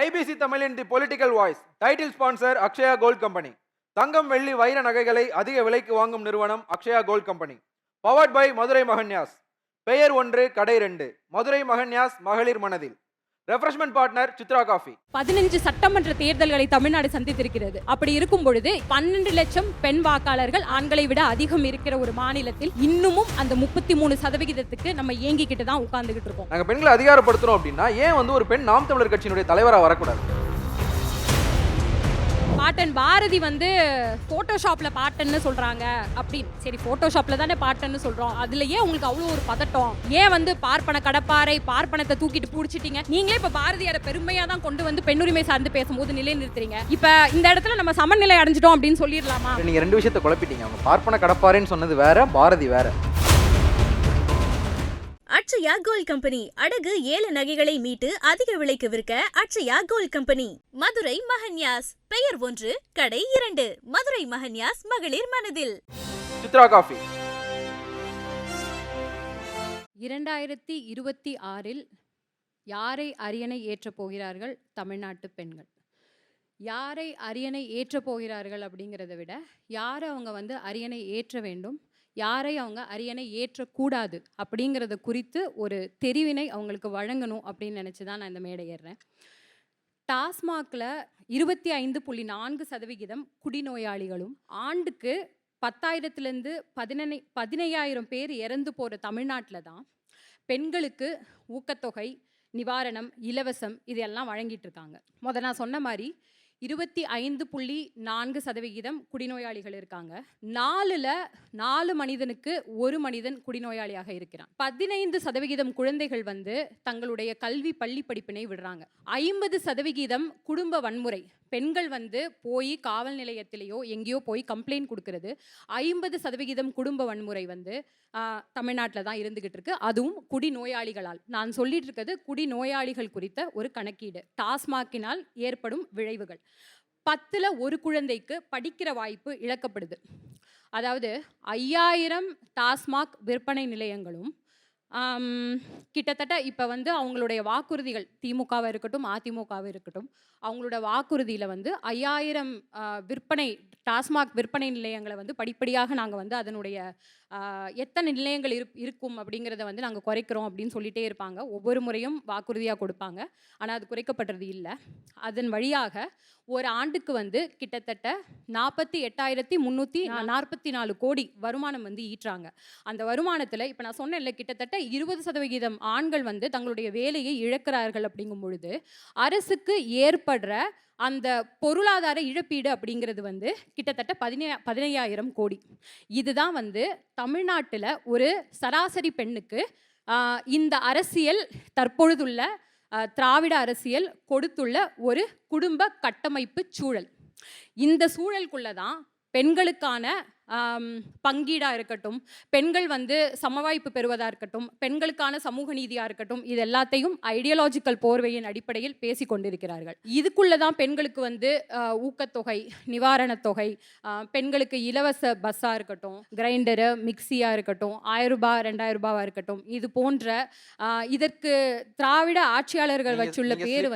IBC தமிழின் the political voice. Title sponsor Akshaya gold company. தங்கம் வெள்ளி வைர நகைகளை அதிக விலைக்கு வாங்கும் நிறுவனம் Akshaya gold company. Powered by Madurai Maganyas. பெயர் ஒன்று கடை 2. மதுரை மகன்யாஸ், மகளிர் மனதில். Refreshment partner Chitra coffee. 15 சட்டமன்ற தேர்தல்களை தமிழ்நாடு சந்தித்திருக்கிறது. அப்படி இருக்கும் பொழுது 12 லட்சம் பெண் வாக்காளர்கள் ஆண்களை விட அதிகம் இருக்கிற ஒரு மாநிலத்தில் இன்னமும் அந்த 33% நம்ம ஏங்கிக்கிட்டு தான் உட்கார்ந்துகிட்டு இருக்கோம். நாங்க பெண்களை அதிகாரப்படுத்துறோம் அப்படின்னா ஏன் ஒரு பெண் நாம் தமிழர் கட்சியினுடைய தலைவரா வரக்கூடாது? பாட்டன் பாரதி போட்டோஷாப்ல பாட்டன்னு சொல்றாங்க அப்படின்னு. சரி, போட்டோஷாப்ல தானே பாட்டன்னு சொல்றோம். அதுலயே உங்களுக்கு அவ்வளவு ஒரு பதட்டம் ஏன்? பார்ப்பன கடப்பாறை, பார்ப்பனத்தை தூக்கிட்டு புடிச்சிட்டீங்க. நீங்களே இப்ப பாரதியார பெருமையா தான் கொண்டு பெண்ணுரிமை சார்ந்து பேசும்போது நிலை நிறுத்துறீங்க. இப்ப இந்த இடத்துல நம்ம சமநிலை அடைஞ்சிட்டோம் அப்படின்னு சொல்லிடலாமா? நீங்க ரெண்டு விஷயத்தை குழப்பிட்டீங்க. அவங்க பார்ப்பன கடப்பாறைன்னு சொன்னது வேற, பாரதி வேற. அக்ஷயா கோல்ட் கம்பெனி அடகு 7 நகைகளை மீட்டு அதிக விலைக்கு விற்க அக்ஷயா கோல்ட் கம்பெனி. மதுரை மகன்யாஸ். பெயர் 1 கடை 2. மதுரை மகன்யாஸ், மகளிர் மனதில். சித்ரா காஃபி. 2026 யாரை அரியணை ஏற்றப் போகிறார்கள் தமிழ்நாட்டு பெண்கள்? யாரை அரியணை ஏற்றப் போகிறார்கள் அப்படிங்கிறத விட யாரை அவங்க அரியணை ஏற்ற வேண்டும், யாரை அவங்க அரியணை ஏற்றக்கூடாது அப்படிங்கிறத குறித்து ஒரு தெரிவினை அவங்களுக்கு வழங்கணும் அப்படின்னு நினச்சி தான் நான் இந்த மேடை ஏறுறேன். டாஸ்மாகில் 25.4% குடிநோயாளிகளும் ஆண்டுக்கு 10,000 15,000 பேர் இறந்து போகிற தமிழ்நாட்டில் தான் பெண்களுக்கு ஊக்கத்தொகை, நிவாரணம், இலவசம் இதெல்லாம் வழங்கிட்டு இருக்காங்க. நான் சொன்ன மாதிரி 25.4% குடிநோயாளிகள் இருக்காங்க. 4 மனிதனுக்கு 1 மனிதன் குடிநோயாளியாக இருக்கிறான். 15% குழந்தைகள் தங்களுடைய கல்வி பள்ளி படிப்பினை விடுறாங்க. 50% குடும்ப வன்முறை. பெண்கள் போய் காவல் நிலையத்திலேயோ எங்கேயோ போய் கம்ப்ளைண்ட் கொடுக்கறது. 50% குடும்ப வன்முறை தமிழ்நாட்டில் தான் இருந்துகிட்டு இருக்கு. அதுவும் குடிநோயாளிகளால். நான் சொல்லிட்டு இருக்கிறது குடிநோயாளிகள் குறித்த ஒரு கணக்கீடு. டாஸ்மாகினால் ஏற்படும் விளைவுகள். 10ல் 1 குழந்தைக்கு படிக்கிற வாய்ப்பு இழக்கப்படுது. அதாவது 5000 டாஸ்மாக் விற்பனை நிலையங்களும் கிட்டத்தட்ட இப்போ அவங்களுடைய வாக்குறுதிகள், திமுகவாக இருக்கட்டும் அதிமுகவாக இருக்கட்டும், அவங்களோட வாக்குறுதியில் 5000 விற்பனை டாஸ்மாக் விற்பனை நிலையங்களை படிப்படியாக நாங்கள் அதனுடைய எத்தனை நிலையங்கள் இருக்கும் அப்படிங்கிறத நாங்கள் குறைக்கிறோம் அப்படின்னு சொல்லிகிட்டே இருப்பாங்க. ஒவ்வொரு முறையும் வாக்குறுதியாக கொடுப்பாங்க, ஆனால் அது குறைக்கப்பட்டது இல்லை. அதன் வழியாக ஒரு ஆண்டுக்கு கிட்டத்தட்ட 48,344 கோடி வருமானம் ஈட்டுறாங்க. அந்த வருமானத்தில் இப்போ நான் சொன்னேன்ல, கிட்டத்தட்ட 20% ஆண்கள் தங்களுடைய வேலையை இழக்கிறார்கள். அப்படிங்கும் பொழுது அரசுக்கு ஏற்படுற அந்த பொருளாதார இழப்பீடு அப்படிங்கிறது கிட்டத்தட்ட 15,000 கோடி. இதுதான் தமிழ்நாட்டில் ஒரு சராசரி பெண்ணுக்கு இந்த அரசியல், தற்பொழுதுள்ள திராவிட அரசியல் கொடுத்துள்ள ஒரு குடும்ப கட்டமைப்பு சூழல். இந்த சூழலுக்குள்ள தான் பெண்களுக்கான பங்கீடாக இருக்கட்டும், பெண்கள் சமவாய்ப்பு பெறுவதாக இருக்கட்டும், பெண்களுக்கான சமூக நீதியாக இருக்கட்டும், இது எல்லாத்தையும் ஐடியாலஜிக்கல் போர்வையின் அடிப்படையில் பேசி கொண்டிருக்கிறார்கள். இதுக்குள்ளே தான் பெண்களுக்கு ஊக்கத்தொகை, நிவாரணத் தொகை, பெண்களுக்கு இலவச பஸ்ஸாக இருக்கட்டும், கிரைண்டரு, மிக்சியாக இருக்கட்டும், 1000 ரூபாய் 2000 ரூபாவாக இருக்கட்டும், இது போன்ற இதற்கு திராவிட ஆட்சியாளர்கள் வச்சுள்ள பேர்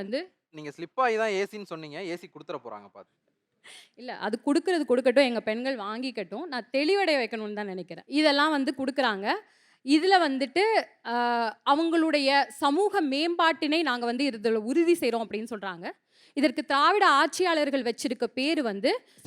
நீங்கள் ஸ்லிப்பாகி தான் ஏசின்னு சொன்னீங்க. ஏசி கொடுத்துட போகிறாங்க பார்த்து. இல்லை, அது கொடுக்கட்டும், எங்கள் பெண்கள் வாங்கிக்கட்டும். நான் தெளிவடைய வைக்கணும்னு தான் நினைக்கிறேன். இதெல்லாம் கொடுக்குறாங்க. இதில் அவங்களுடைய சமூக மேம்பாட்டினை நாங்கள் இதில் உறுதி செய்கிறோம் அப்படின்னு சொல்கிறாங்க. இதற்கு திராவிட ஆட்சியாளர்கள் வச்சிருக்க பேர்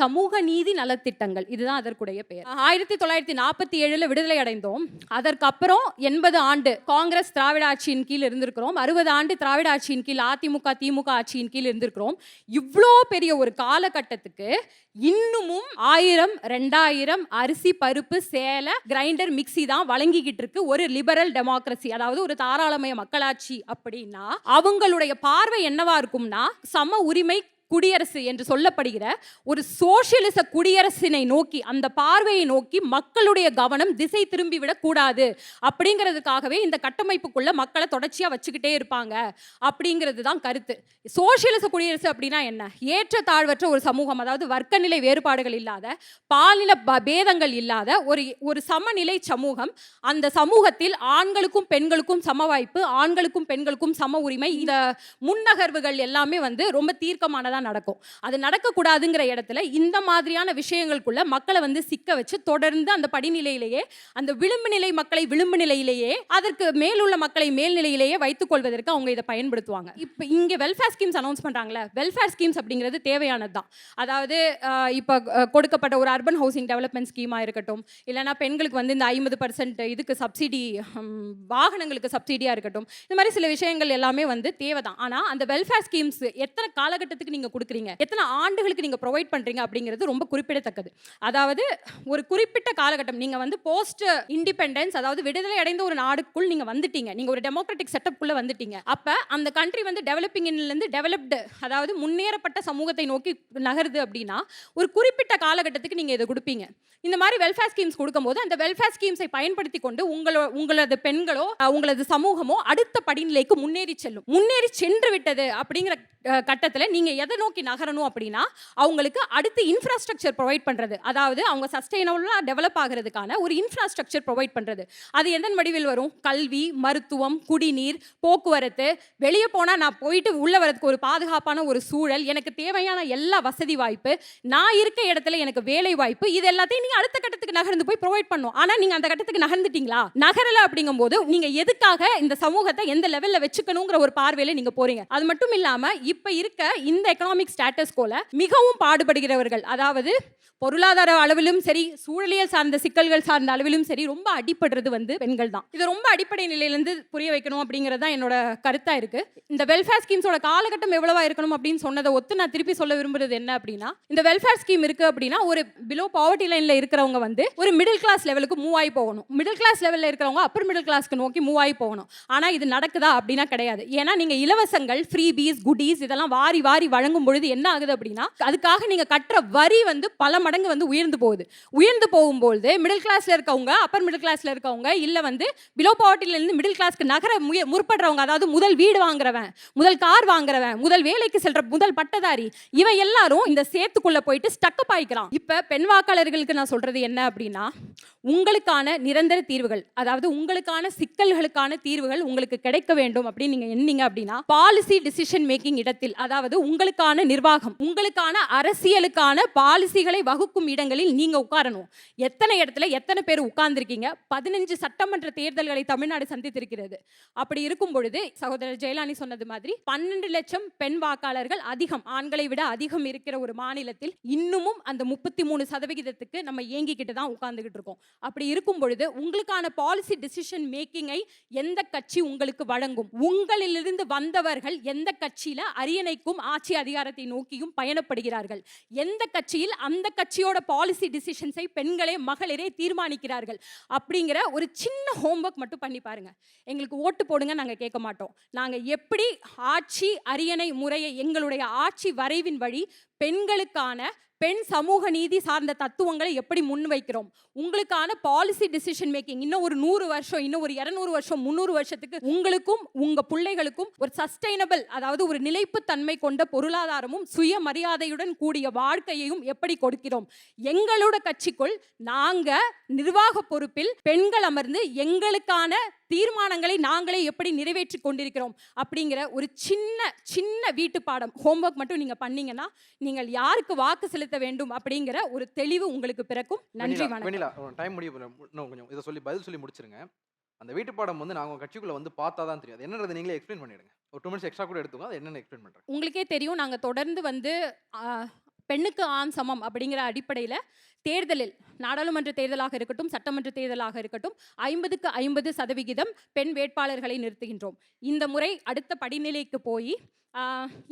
சமூக நீதி நலத்திட்டங்கள். இதுதான் அதற்குடைய பேர். 1947 விடுதலை அடைந்தோம். அதற்கப்புறம் 80 ஆண்டு காங்கிரஸ் திராவிட ஆட்சியின் கீழ் இருந்திருக்கிறோம். 60 ஆண்டு திராவிட ஆட்சியின் கீழ் அதிமுக திமுக ஆட்சியின் கீழ் இருந்திருக்கிறோம். இவ்வளோ பெரிய ஒரு காலகட்டத்துக்கு இன்னமும் 1000 2000 அரிசி பருப்பு சேலை கிரைண்டர் மிக்சி தான் வழங்கிக்கிட்டு இருக்கு ஒரு லிபரல் டெமோக்ரஸி, அதாவது ஒரு தாராளமய மக்களாட்சி. அப்படின்னா அவங்களுடைய பார்வை என்னவா இருக்கும்னா, சம உரிமை குடியரசு என்று சொல்லப்படுகிற ஒரு சோசியலிச குடியரசினை நோக்கி, அந்த பார்வையை நோக்கி மக்களுடைய கவனம் திசை திரும்பிவிடக் கூடாது அப்படிங்கிறதுக்காகவே இந்த கட்டமைப்புக்குள்ள மக்களை தொடர்ச்சியா வச்சுக்கிட்டே இருப்பாங்க அப்படிங்கிறது தான் கருத்து. சோசியலிச குடியரசு அப்படின்னா என்ன? ஏற்ற தாழ்வற்ற ஒரு சமூகம், அதாவது வர்க்க நிலை வேறுபாடுகள் இல்லாத, பாலின பேதங்கள் இல்லாத ஒரு சமநிலை சமூகம். அந்த சமூகத்தில் ஆண்களுக்கும் பெண்களுக்கும் சம வாய்ப்பு, ஆண்களுக்கும் பெண்களுக்கும் சம உரிமை, இந்த முன்னகர்வுகள் எல்லாமே வந்து ரொம்ப தீர்க்கமானதா நடக்கும். அது நடக்கக்கூடாதுங்கிற இடத்துல இந்த மாதிரியான விஷயங்களுக்குள்ள மக்களை வந்து சிக்க வச்சு தொடர்ந்து அந்த படிநிலையிலேயே, அந்த விளிம்பு நிலை மக்களை விளிம்பு நிலையிலேயே, அதற்கு மேலுள்ள மக்களை மேல்நிலையிலேயே வைத்துக் கொள்வதற்கு அவங்க இதை பயன்படுத்துவாங்க. இப்போ இங்க வெல்ஃபேர் ஸ்கீம்ஸ் அனௌன்ஸ் பண்றாங்களே, வெல்ஃபேர் ஸ்கீம்ஸ் அப்படிங்கிறது தேவையானது தான். அதாவது இப்போ கொடுக்கப்பட்ட ஒரு அர்பன் ஹவுசிங் டெவலப்மெண்ட் ஸ்கீமா இருக்கட்டும், இல்லைனா பெண்களுக்கு வந்து இந்த 50% இதுக்கு சப்சிடி, வாகனங்களுக்கு சப்சிடியா இருக்கட்டும், இந்த மாதிரி சில விஷயங்கள் எல்லாமே வந்து தேவைதான். ஆனா அந்த வெல்ஃபேர் ஸ்கீம்ஸ் எத்தனை காலகட்டத்துக்கு நீங்க கொடுக்குறீங்க, எத்தனை ஆண்டுகளுக்கு நீங்க ப்ரொவைட் பண்றீங்க அப்படிங்கிறது ரொம்ப குறிப்பிடத்தக்கது. அதாவது ஒரு குறிப்பிட்ட காலகட்டம், நீங்க வந்து போஸ்ட் இண்டிபெண்டன்ஸ், அதாவது விடுதலை அடைந்த ஒரு நாடுக்குள் நீங்க வந்துட்டீங்க, நீங்க ஒரு டெமோக்ராட்டிக் செட்டப் குள்ள வந்துட்டீங்க. அப்ப அந்த கண்ட்ரி வந்து டெவலப்பிங் இருந்து டெவலப்டு, அதாவது முன்னேறப்பட்ட சமூகத்தை நோக்கி நகருது அப்படின்னா ஒரு குறிப்பிட்ட காலகட்டத்துக்கு நீங்க இதை கொடுப்பீங்க. இந்த மாதிரி வெல்ஃபேர் ஸ்கீம்ஸ் கொடுக்கும்போது அந்த வெல்ஃபேர் ஸ்கீம்ஸை பயன்படுத்தி கொண்டு உங்களது பெண்களோ உங்களது சமூகமோ அடுத்த படிநிலைக்கு முன்னேறி செல்லும். முன்னேறி சென்று விட்டது அப்படிங்கிற கட்டத்தில் நீங்க எதை நோக்கி நகரணும் அப்படின்னா, அவங்களுக்கு அடுத்து இன்ஃப்ராஸ்ட்ரக்சர் ப்ரொவைட் பண்றது, அதாவது அவங்க சஸ்டைனபிளா டெவலப் ஆகிறதுக்கான ஒரு இன்ஃப்ராஸ்ட்ரக்சர் ப்ரொவைட் பண்றது. அது எதன் வடிவில் வரும்? கல்வி, மருத்துவம், குடிநீர், போக்குவரத்து, வெளியே போனா நான் போயிட்டு உள்ள வரதுக்கு ஒரு பாதுகாப்பான ஒரு சூழல், எனக்கு தேவையான எல்லா வசதி வாய்ப்பு, நான் இருக்க இடத்துல எனக்கு வேலை வாய்ப்பு, இது எல்லாத்தையும் நீங்க அடுத்த கட்டத்துக்கு நகர்ந்து போய் ப்ரொவைட் பண்ணும். ஆனா நீங்க அந்த கட்டத்துக்கு நகர்ந்துட்டீங்களா? நகரல அப்படிங்கும்போது நீங்க எதுக்காக இந்த சமூகத்தை எந்த லெவல்ல வச்சுக்கணுங்கிற ஒரு பார்வையில நீங்க போறீங்க. அது மட்டும் இல்லாம இப்ப இருக்க இந்த எகனாமிக் ஸ்டேட்டஸ் கோல மிகவும் பாடுபடுகிறவர்கள், அதாவது பொருளாதார அளவிலும் சரி, சூழலியல் சார்ந்த சிக்கல்கள் சார்ந்த அளவிலும் சரி, ரொம்ப அடிப்படுறது வந்து பெண்கள் தான். இது ரொம்ப அடிப்படை நிலையிலிருந்து புரிய வைக்கணும் அப்படிங்கிறது தான் என்னோட கருத்தா இருக்கு. இந்த வெல்ஃபேர் ஸ்கீம்ஸோட காலகட்டம் எவ்வளவா இருக்கணும் அப்படின்னு சொன்னதை ஒத்து நான் திருப்பி சொல்ல விரும்புறது என்ன அப்படின்னா, இந்த வெல்ஃபேர் ஸ்கீம் இருக்கு அப்படின்னா ஒரு பிலோ பாவர்ட்டி லைன்ல இருக்கிறவங்க வந்து ஒரு மிடில் கிளாஸ் லெவலுக்கு மூவ் ஆகி போகணும். மிடில் கிளாஸ் லெவல்ல இருக்கிறவங்க அப்பர் மிடில் கிளாஸ்க்கு நோக்கி மூவ் ஆகி போகணும். ஆனா இது நடக்குதா அப்படின்னா கிடையாது. ஏன்னா நீங்க இலவசங்கள், ஃப்ரீபீஸ், குடீஸ் இதெல்லாம் வாரி வாரி வழங்கும் பொழுது என்ன ஆகுது அப்படின்னா, அதுக்காக நீங்க கட்டுற வரி வந்து பல மடங்கு வந்து உயர்ந்து போகுது. உயர்ந்து போகும்போது மிடில் கிளாஸ்ல இருக்கவங்க, அப்பர் மிடில் கிளாஸ்ல இருக்கவங்க, இல்ல வந்து பிலோ பாவர்ட்டில இருந்து மிடில் கிளாஸ்க்கு நகர முற்படுறவங்க, அதாவது முதல் வீடு வாங்குறவன், முதல் கார் வாங்குறவன், முதல் வேலைக்கு செல்ற முதல் பட்டதாரி, இவன் எல்லாரும் இந்த சேத்துக்குள்ள போயிட்டு ஸ்டக்கப் ஆயிக்கிறான். இப்ப பெண் வாக்காளர்களுக்கு நான் சொல்றது என்ன அப்படின்னா, உங்களுக்கான நிரந்தர தீர்வுகள், அதாவது உங்களுக்கான சிக்கல்களுக்கான தீர்வுகள் உங்களுக்கு கிடைக்க வேண்டும் அப்படின்னு நீங்க எண்ணீங்க அப்படின்னா, பாலிசி டிசிஷன் மேக்கிங் இடத்தில், அதாவது உங்களுக்கான நிர்வாகம், உங்களுக்கான அரசியலுக்கான பாலிசிகளை வகுக்கும் இடங்களில் நீங்க உட்காரணும். எத்தனை இடத்துல எத்தனை பேர் உட்கார்ந்துருக்கீங்க? 15 சட்டமன்ற தேர்தல்களை தமிழ்நாடு சந்தித்திருக்கிறது. அப்படி இருக்கும் பொழுது சகோதரர் ஜெயலானி சொன்னது மாதிரி 12 லட்சம் பெண் வாக்காளர்கள் அதிகம், ஆண்களை விட அதிகம் இருக்கிற ஒரு மாநிலத்தில் இன்னமும் அந்த 33% நம்ம ஏங்கிக்கிட்டு தான் உட்கார்ந்துகிட்டு இருக்கோம். அப்படி இருக்கும் பொழுது உங்களுக்கான பாலிசி டிசிஷன் மேக்கிங்கை எந்த கட்சி உங்களுக்கு வழங்கும்? உங்களிலிருந்து வந்தவர்கள் எந்த கட்சியில அரியணைக்கும் ஆட்சி அதிகாரத்தை நோக்கியும் பயணப்படுகிறார்கள்? எந்த கட்சியில் அந்த கட்சியோட பாலிசி டிசிஷன்ஸை பெண்களே மகளிரே தீர்மானிக்கிறார்கள்? அப்படிங்கிற ஒரு சின்ன ஹோம்வொர்க் மட்டும் பண்ணி பாருங்க. எங்களுக்கு ஓட்டு போடுங்க, நாங்க கேட்க மாட்டோம். நாங்க எப்படி ஆட்சி அரியணை முறையை, எங்களுடைய ஆட்சி வரைவின் வழி பெண்களுக்கான பெண் சமூக நீதி சார்ந்த தத்துவங்களை எப்படி முன்வைக்கிறோம்? உங்களுக்கான பாலிசி டிசிஷன் மேக்கிங் இன்னும் ஒரு 100 வருஷம், இன்னும் ஒரு 200 வருஷம், 300 வருஷத்துக்கு உங்களுக்கும் உங்க பிள்ளைகளுக்கும் ஒரு சஸ்டைனபிள், அதாவது ஒரு நிலைப்பு தன்மை கொண்ட பொருளாதாரமும் சுயமரியாதையுடன் கூடிய வாழ்க்கையையும் எப்படி கொடுக்கிறோம்? எங்களோட கட்சிக்குள் நாங்க நிர்வாக பொறுப்பில் பெண்கள் அமர்ந்து எங்களுக்கான தீர்மானங்களை நாங்களே எப்படி நிறைவேற்றி கொண்டிருக்கிறோம் அப்படிங்கிற ஒரு சின்ன சின்ன வீட்டு பாடம், ஹோம்வொர்க் மட்டும் நீங்க பண்ணீங்கன்னா நீங்கள் யாருக்கு வாக்கு செலுத்த வேண்டும் அப்படிங்கிற ஒரு தெளிவு உங்களுக்கு பிறக்கும். நன்றி, வணக்கம். டைம் கொஞ்சம் இதை சொல்லி பதில் சொல்லி முடிச்சிருங்க. அந்த வீட்டு பாடம் வந்து நாங்கள் கட்சிக்குள்ள வந்து பார்த்தா தான் தெரியும். என்னன்றது நீங்களே எக்ஸ்பிளைன் பண்ணிடுங்க. ஒரு 2 மினிட்ஸ் எக்ஸ்ட்ரா கூட எடுத்துக்கோங்க. அது என்னன்னு எக்ஸ்பிளைன் பண்றேன். உங்களுக்கே தெரியும், நாங்கள் தொடர்ந்து வந்து பெண்ணுக்கு ஆண் சமம் அப்படிங்கிற அடிப்படையில் தேர்தலில், நாடாளுமன்ற தேர்தலாக இருக்கட்டும், சட்டமன்ற தேர்தலாக இருக்கட்டும், 50க்கு 50% பெண் வேட்பாளர்களை நிறுத்துகின்றோம். இந்த முறை அடுத்த படிநிலைக்கு போய்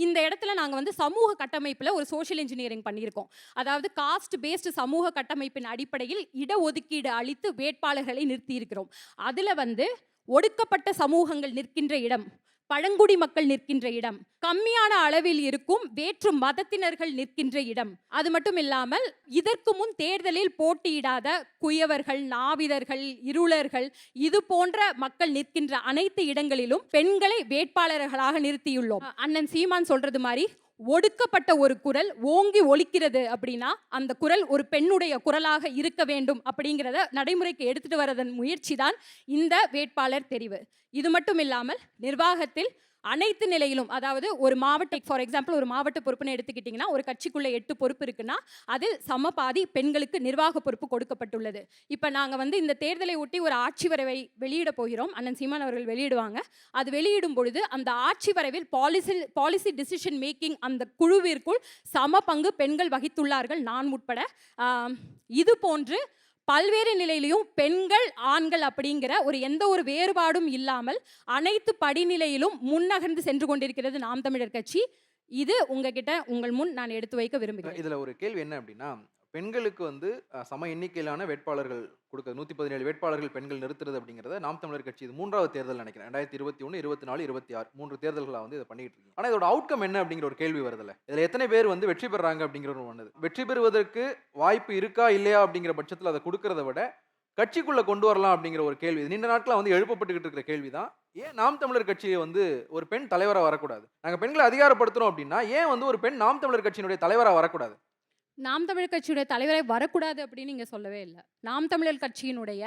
இந்த இடத்துல நாங்கள் வந்து சமூக கட்டமைப்பில் ஒரு சோஷியல் இன்ஜினியரிங் பண்ணியிருக்கோம். அதாவது காஸ்ட் பேஸ்டு சமூக கட்டமைப்பின் அடிப்படையில் இடஒதுக்கீடு அளித்து வேட்பாளர்களை நிறுத்தியிருக்கிறோம். அதில் வந்து ஒடுக்கப்பட்ட சமூகங்கள் நிற்கின்ற இடம், பழங்குடி மக்கள் நிற்கின்ற இடம், கம்மியான அளவில் இருக்கும் வேற்று மதத்தினர்கள் நிற்கின்ற இடம். அது மட்டும் இல்லாமல் இதற்கு முன் தேர்தலில் போட்டியிடாத குயவர்கள், நாவிதர்கள், இருளர்கள், இது போன்ற மக்கள் நிற்கின்ற அனைத்து இடங்களிலும் பெண்களை வேட்பாளர்களாக நிறுத்தியுள்ளோம். அண்ணன் சீமான் சொல்றது மாதிரி ஒடுக்கப்பட்ட ஒரு குரல் ஓங்கி ஒலிக்கிறது அப்படின்னா அந்த குரல் ஒரு பெண்ணுடைய குரலாக இருக்க வேண்டும் அப்படிங்கிறத நடைமுறைக்கு எடுத்துட்டு வரதன் முயற்சி தான் இந்த வேட்பாளர் தெரிவு. இது மட்டும் இல்லாமல் நிர்வாகத்தில் அனைத்து நிலையிலும், அதாவது ஒரு மாவட்ட, ஃபார் எக்ஸாம்பிள் ஒரு மாவட்ட பொறுப்புன்னு எடுத்துக்கிட்டிங்கன்னா ஒரு கட்சிக்குள்ள 8 பொறுப்பு இருக்குன்னா அதில் சமபாதி பெண்களுக்கு நிர்வாக பொறுப்பு கொடுக்கப்பட்டுள்ளது. இப்போ நாங்கள் இந்த தேர்தலை ஒட்டி ஒரு ஆட்சி வரைவை வெளியிட போகிறோம். அண்ணன் சீமான் அவர்கள் வெளியிடுவாங்க. அது வெளியிடும் பொழுது அந்த ஆட்சி வரைவில் பாலிசி டிசிஷன் மேக்கிங் அந்த குழுவிற்குள் சம பங்கு பெண்கள் வகித்துள்ளார்கள், நான் உட்பட. இது போன்று பல்வேறு நிலையிலையும் பெண்கள் ஆண்கள் அப்படிங்கிற எந்த ஒரு வேறுபாடும் இல்லாமல் அனைத்து படிநிலையிலும் முன்னகர்ந்து சென்று கொண்டிருக்கிறது நாம் தமிழர் கட்சி. இது உங்கள் முன் நான் எடுத்து வைக்க விரும்புகிறேன். இதுல ஒரு கேள்வி என்ன அப்படின்னா, பெண்களுக்கு சம எண்ணிக்கையிலான வேட்பாளர்கள் கொடுக்க 117 வேட்பாளர்கள் பெண்கள் நிறுத்துறது அப்படிங்கிறத நாம் தமிழர் கட்சி இது 3வது தேர்தல் நினைக்கிறேன். 2021, 24, 26 3 தேர்தல்களா இதை பண்ணிட்டு இருக்கு. ஆனா இதோட அவுட்கம் என்ன அப்படிங்கிற ஒரு கேள்வி வருதுல்ல. இதுல எத்தனை பேர் வெற்றி பெறாங்க அப்படிங்கிற ஒன்று. வெற்றி பெறுவதற்கு வாய்ப்பு இருக்கா இல்லையா அப்படிங்கிற பட்சத்தில் அதை கொடுக்கறத விட கட்சிக்குள்ள கொண்டு வரலாம் அப்படிங்கிற ஒரு கேள்வி நீண்ட நாட்களா எழுப்பப்பட்டுக்கிட்டு இருக்கிற கேள்விதான். ஏன் நாம் தமிழர் கட்சியை ஒரு பெண் தலைவரா வரக்கூடாது? நாங்க பெண்களை அதிகாரப்படுத்துறோம் அப்படின்னா ஏன் ஒரு பெண் நாம் தமிழர் கட்சியினுடைய தலைவரா வரக்கூடாது? நாம் தமிழர் கட்சியுடைய தலைவரை வரக்கூடாது அப்படின்னு நீங்க சொல்லவே இல்லை. நாம் தமிழர் கட்சியினுடைய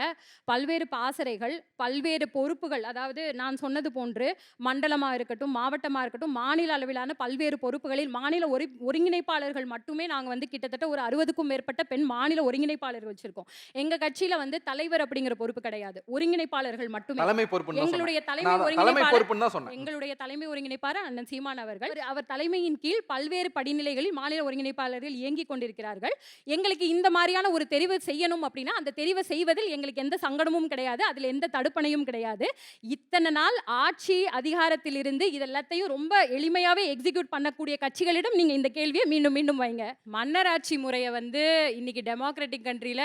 பல்வேறு பாசறைகள், பல்வேறு பொறுப்புகள், அதாவது நான் சொன்னது போன்று மண்டலமாக இருக்கட்டும், மாவட்டமாக இருக்கட்டும், மாநில அளவிலான பல்வேறு பொறுப்புகளில் மாநில ஒருங்கிணைப்பாளர்கள் மட்டுமே நாங்கள் கிட்டத்தட்ட ஒரு 60க்கும் மேற்பட்ட பெண் மாநில ஒருங்கிணைப்பாளர்கள் வச்சிருக்கோம். எங்க கட்சியில தலைவர் அப்படிங்கிற பொறுப்பு கிடையாது, ஒருங்கிணைப்பாளர்கள் மட்டுமே. எங்களுடைய எங்களுடைய தலைமை ஒருங்கிணைப்பாளர் அண்ணன் சீமான் அவர்கள். அவர் தலைமையின் கீழ் பல்வேறு படிநிலைகளில் மாநில ஒருங்கிணைப்பாளர்கள் இயங்கி கொண்டிருக்கிறார்கள். எங்களுக்கு இந்த மாதிரியான ஒரு தெரிவு செய்யணும் அப்படின்னா அந்த தெரிவு செய்வதில் எங்களுக்கு எந்த சங்கடமும் கிடையாது, அதில் எந்த தடுப்பணையும் கிடையாது. இத்தனை நாள் ஆட்சி அதிகாரத்தில் இருந்து இதெல்லாத்தையும் ரொம்ப எளிமையாவே எக்ஸிக்யூட் பண்ணக்கூடிய கட்சிகளிடம் நீங்க இந்த கேள்வியை மீண்டும் மீண்டும் வைங்க. மன்னராட்சி முறையை இன்னைக்கு டெமோக்ராட்டிக் கண்ட்ரியில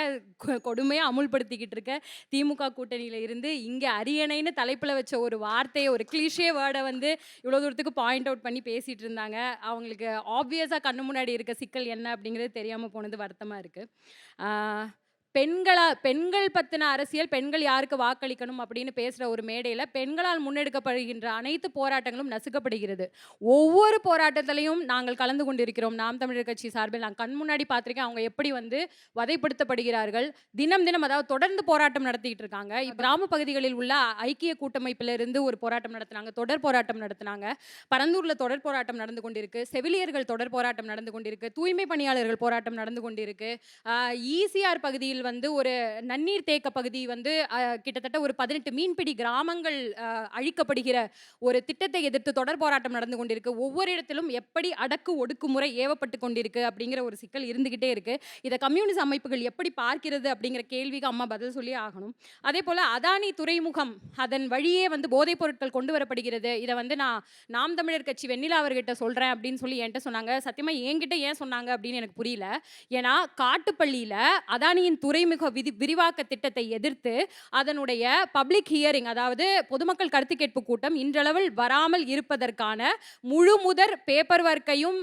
கொடுமையா அமுல்படுத்திக்கிட்டு இருக்க திமுக கூட்டணியில இருந்து இங்க அரியணைன்னு தலைப்புல வச்ச ஒரு வார்த்தையை, ஒரு கிளிஷே வேர்டை இவ்வளவு தூரத்துக்கு பாயிண்ட் அவுட் பண்ணி பேசிட்டு இருந்தாங்க. அவங்களுக்கு ஆப்வியஸா கண்ணு முன்னாடி இருக்க சிக்கல் என்ன அப்படிங்கிறது தெரியாம போனது வருத்தமா இருக்கு. பெண்கள் பத்தின அரசியல், பெண்கள் யாருக்கு வாக்களிக்கணும் அப்படின்னு பேசுற ஒரு மேடையில் பெண்களால் முன்னெடுக்கப்படுகின்ற அனைத்து போராட்டங்களும் நசுக்கப்படுகிறது. ஒவ்வொரு போராட்டத்திலையும் நாங்கள் கலந்து கொண்டிருக்கிறோம். நாம் தமிழர் கட்சி சார்பில் நான் கண் முன்னாடி பார்த்திருக்கேன் அவங்க எப்படி வதைப்படுத்தப்படுகிறார்கள். தினம் அதாவது தொடர்ந்து போராட்டம் நடத்திட்டு இருக்காங்க. கிராம பகுதிகளில் உள்ள ஐக்கிய கூட்டமைப்பிலிருந்து ஒரு போராட்டம் நடத்தினாங்க, தொடர் போராட்டம் நடத்தினாங்க. பரந்தூர்ல தொடர் போராட்டம் நடந்து கொண்டிருக்கு, செவிலியர்கள் தொடர் போராட்டம் நடந்து கொண்டிருக்கு, தூய்மை பணியாளர்கள் போராட்டம் நடந்து கொண்டிருக்கு. ஈசிஆர் பகுதியில் ஒரு நன்னீர் தேக்க பகுதி கிட்டத்தட்ட ஒரு 18 மீன்பிடி கிராமங்கள் அழிக்கப்படுகிற ஒரு திட்டத்தை எதிர்த்து தொடர் போராட்டம் நடந்து கொண்டிருக்கு. ஒவ்வொரு இடத்திலும் எப்படி அடக்கு ஒடுக்குமுறை ஏவப்பட்டு கொண்டிருக்கு அப்படிங்கிற ஒரு சிக்கல் இருந்துகிட்டே இருக்கு. இதை கம்யூனிஸ்ட் அமைப்புகள் எப்படி பார்க்கிறது அப்படிங்கிற கேள்விக்கு அம்மா பதில் சொல்லி ஆகணும். அதே போல அதானி துறைமுகம், அதன் வழியே போதைப் பொருட்கள் கொண்டு வரப்படுகிறது. இதை நான் நாம் தமிழர் கட்சி வெண்ணிலா அவர்கிட்ட சொல்றேன் அப்படின்னு சொல்லி என்கிட்ட சொன்னாங்க. சத்தியமா என்கிட்ட ஏன் சொன்னாங்க அப்படின்னு எனக்கு புரியல. ஏன்னா காட்டுப்பள்ளியில அதானியின் துறைமுக விரிவாக்க திட்டத்தை எதிர்த்து அதனுடைய பப்ளிக் ஹியரிங், அதாவது பொதுமக்கள் கருத்து கேட்பு கூட்டம் இன்றளவில் வராமல் இருப்பதற்கான முழு முதற் பேப்பர் ஒர்க்கையும்